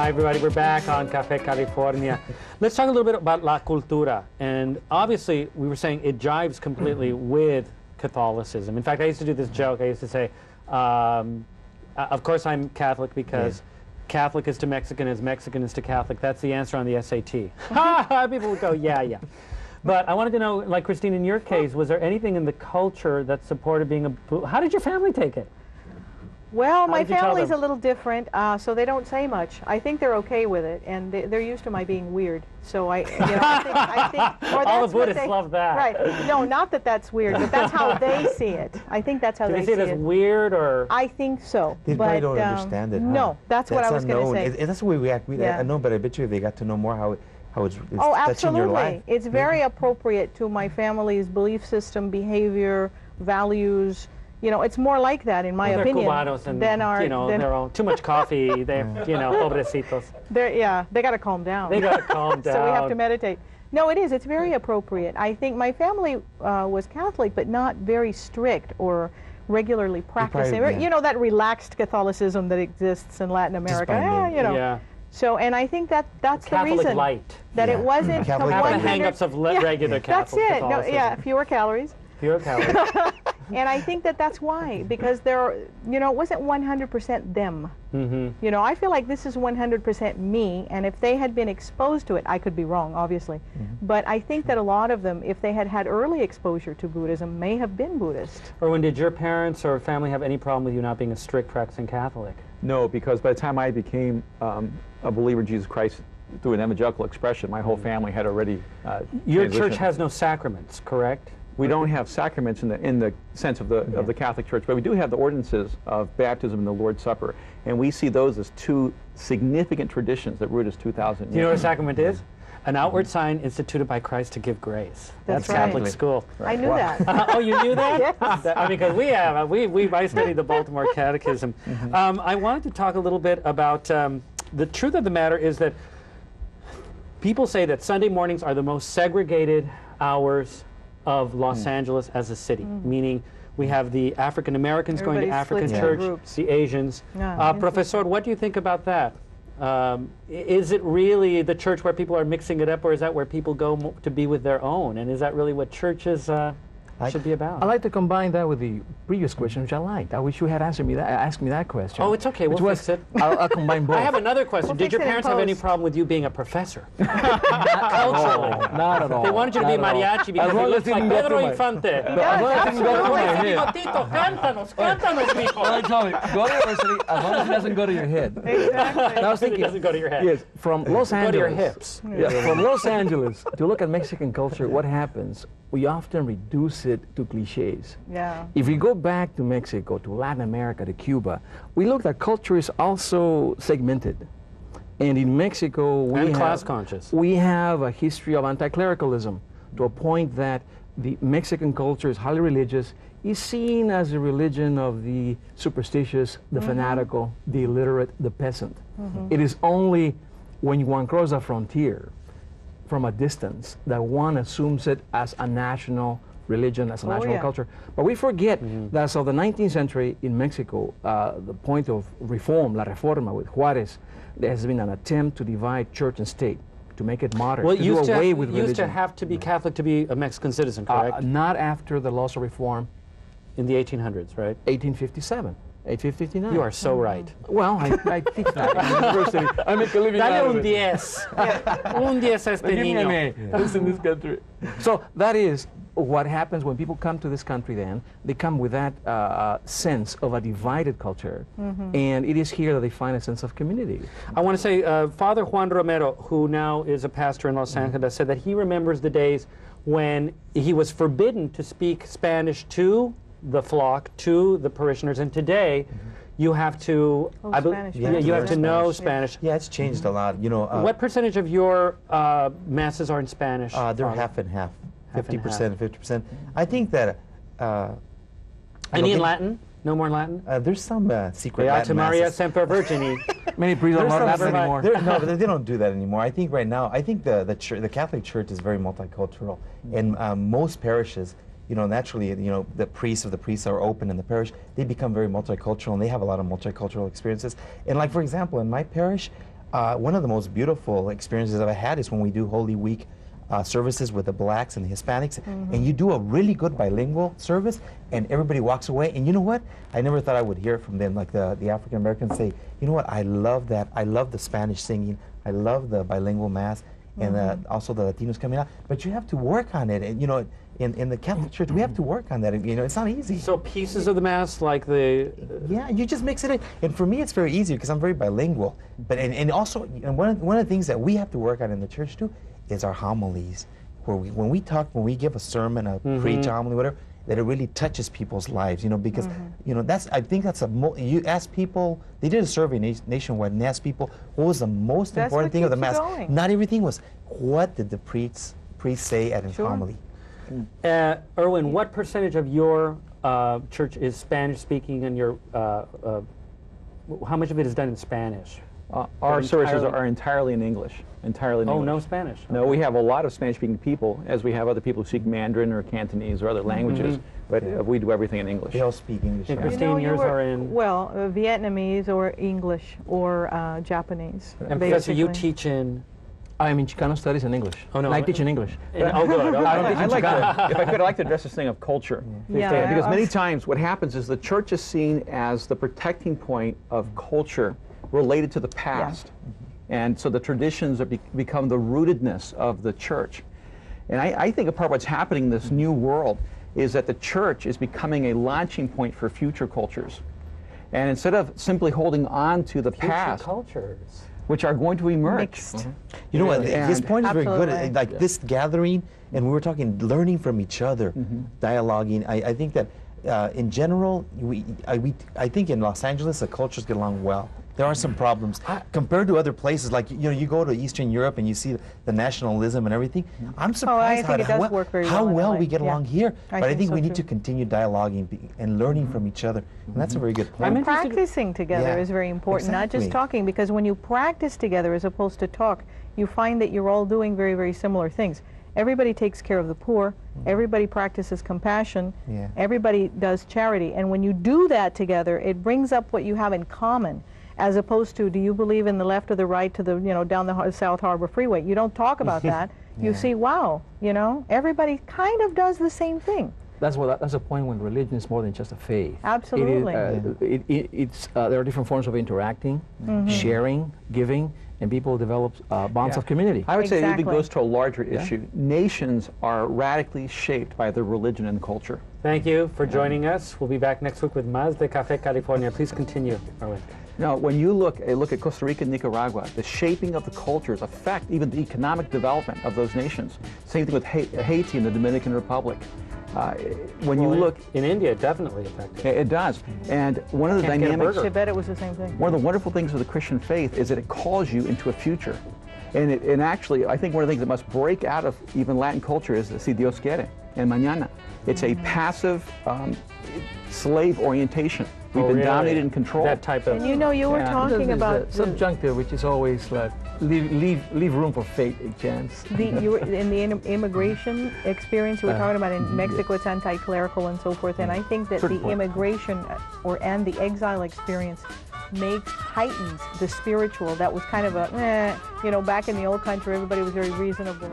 Hi, everybody. We're back on Café California. Let's talk a little bit about La Cultura. And obviously, we were saying it jives completely with Catholicism. In fact, I used to do this joke. I used to say, of course I'm Catholic because Catholic is to Mexican as Mexican is to Catholic. That's the answer on the SAT. People would go, yeah, yeah. But I wanted to know, like Christine, in your case, was there anything in the culture that supported being a... How did your family take it? Well, my family's a little different, so they don't say much. I think they're okay with it, and they're used to my being weird. So I think or all the Buddhists love that. Right. No, not that that's weird, but that's how they see it. I think that's how they see it. Do they see it as weird, or? I think so. They probably don't understand it. Huh? No, that's what I was going to say. That's the way we act. I know, but I bet you they got to know more how it's touching your life. It's very appropriate to my family's belief system, behavior, values. You know, it's more like that, in my opinion, than our, they're all too much coffee. They're, pobrecitos. They got to calm down. They got to calm down. So we have to meditate. No, it is. It's very appropriate. I think my family was Catholic, but not very strict or regularly practicing. You know, that relaxed Catholicism that exists in Latin America. Yeah. So, and I think that's the reason light. That it wasn't Half the hang-ups of regular Catholic Catholicism. That's it. No, fewer calories. Fewer calories. And I think that's why, because it wasn't 100% them. Mm-hmm. I feel like this is 100% me, and if they had been exposed to it, I could be wrong, obviously. But I think that a lot of them, if they had had early exposure to Buddhism, may have been Buddhist. Erwin, did your parents or family have any problem with you not being a strict practicing Catholic? No, because by the time I became a believer in Jesus Christ through an evangelical expression, my whole family had already Your church has no sacraments, correct? We don't have sacraments in the sense of the Catholic Church, but we do have the ordinances of baptism and the Lord's Supper, and we see those as two significant traditions that root us 2,000 years. Do you know what a sacrament is? An outward sign instituted by Christ to give grace. That's right. Catholic school. Right. I knew that. Oh, you knew that? Yes. I mean, because I studied the Baltimore Catechism. I wanted to talk a little bit about the truth of the matter is that people say that Sunday mornings are the most segregated hours of Los Angeles as a city, meaning we have the African Americans going to African church, the Asians. Professor, what do you think about that? Is it really the church where people are mixing it up, or is that where people go to be with their own? And is that really what churches should be about? I'd like to combine that with the previous question, which I liked. I wish you had asked me that question. Oh, it's okay. We'll fix it. I'll combine both. I have another question. Did your parents have any problem with you being a professor? Culturally. Not at all. They wanted you to be mariachi because it looks like Pedro Infante. Cántanos, mijo. Tell me, go to university as long as it doesn't go to your head. Exactly. I was thinking, it doesn't go to your head. Yes, from Los Angeles. Go to your hips. Yeah, from Los Angeles to look at Mexican culture, what happens? We often reduce it to cliches. Yeah. If we go back to Mexico, to Latin America, to Cuba, we look that culture is also segmented. And in Mexico, we have a history of anti-clericalism to a point that the Mexican culture is highly religious, is seen as a religion of the superstitious, the fanatical, the illiterate, the peasant. It is only when one crosses a frontier from a distance that one assumes it as a national religion, as a national culture. But we forget that so the 19th century in Mexico, the point of reform, La Reforma with Juárez, there has been an attempt to divide church and state, to make it modern, well, to do away with religion. You used to have to be Catholic to be a Mexican citizen, correct? Not after the laws of reform. In the 1800s, right? 1857. 1859. You are so right. Well, I teach that at university. I make a living out of it. Un 10 a este niño. This in this country. So that is what happens when people come to this country then. They come with that sense of a divided culture. And it is here that they find a sense of community. I want to say Father Juan Romero, who now is a pastor in Los Angeles, said that he remembers the days when he was forbidden to speak Spanish to the flock, to the parishioners, and today you have to you have to know Spanish. Yeah, it's changed a lot. What percentage of your masses are in Spanish? They're half and half, 50%, 50%. I think that. Any in Latin? No more Latin? There's some secret Beata Latin Maria masses. Semper Virgini. Many priests don't know Latin anymore. No, but they don't do that anymore. I think right now, the Catholic Church is very multicultural, and most parishes, naturally, the priests are open in the parish. They become very multicultural, and they have a lot of multicultural experiences. And like, for example, in my parish, One of the most beautiful experiences I've had is when we do Holy Week services with the blacks and the Hispanics, and you do a really good bilingual service, and everybody walks away, and you know what? I never thought I would hear from them, like the African Americans say, you know what, I love that. I love the Spanish singing. I love the bilingual mass, and also the Latinos coming out. But you have to work on it, and you know, in the Catholic Church, we have to work on that. You know, it's not easy. So pieces of the mass, like the... Yeah, you just mix it in. And for me, it's very easy because I'm very bilingual. But and also, you know, one of the things that we have to work on in the church too is our homilies, where when we give a sermon, a preach, a homily, whatever, that it really touches people's lives. You know, because you know I think that's you ask people. They did a survey nationwide and asked people what was the most important thing of the mass. Not everything was what did the priest say at his homily. Erwin, what percentage of your church is Spanish speaking, and your how much of it is done in Spanish? Our services are entirely in English. Entirely in English. Oh, no Spanish? No, we have a lot of Spanish-speaking people, as we have other people who speak Mandarin or Cantonese or other languages, but we do everything in English. They all speak English. And Christine, yours are in? Well, Vietnamese or English or Japanese. And Professor, you teach in? I'm in Chicano Studies and English. Oh, no. And I teach in English. Oh, good. Okay. If I could, I'd like to address this thing of culture. Because many times what happens is the church is seen as the protecting point of culture related to the past. And so the traditions become the rootedness of the church. And I think a part of what's happening in this new world is that the church is becoming a launching point for future cultures. And instead of simply holding on to the past, cultures, which are going to emerge. Mixed. You know what, his point is very good. Like this gathering, and we were talking, learning from each other, dialoguing. I think that in general, I think in Los Angeles, the cultures get along well. There are some problems compared to other places. Like you go to Eastern Europe and you see the nationalism and everything. I'm surprised how well we get along here. But I think we need to continue dialoguing and learning from each other. And that's a very good point. And practicing together is very important, not just talking. Because when you practice together as opposed to talk, you find that you're all doing very, very similar things. Everybody takes care of the poor. Everybody practices compassion. Everybody does charity. And when you do that together, it brings up what you have in common. As opposed to, do you believe in the left or the right to the, down the South Harbor Freeway? You don't talk about that. You see, wow, everybody kind of does the same thing. That's a point when religion is more than just a faith. Absolutely. There are different forms of interacting, sharing, giving, and people develop bonds of community. I would say it even goes to a larger issue. Nations are radically shaped by their religion and culture. Thank you for joining us. We'll be back next week with Más de Café California. Please continue, Erwin. Now, when you look at Costa Rica and Nicaragua, the shaping of the cultures affect even the economic development of those nations. Same thing with Haiti and the Dominican Republic. When you look in India, it definitely affected. It does. And one of the dynamics. I bet it was the same thing. One of the wonderful things of the Christian faith is that it calls you into a future. And actually, I think one of the things that must break out of even Latin culture is si Dios quiere, en mañana. It's a passive slave orientation. We've been dominated and controlled. That type of. And you were talking about subjunctive, which is always like leave room for fate, a chance. You were in the immigration experience. You were talking about in Mexico, it's anti-clerical and so forth. And I think that the immigration and the exile experience heightens the spiritual. That was kind of a, back in the old country, everybody was very reasonable.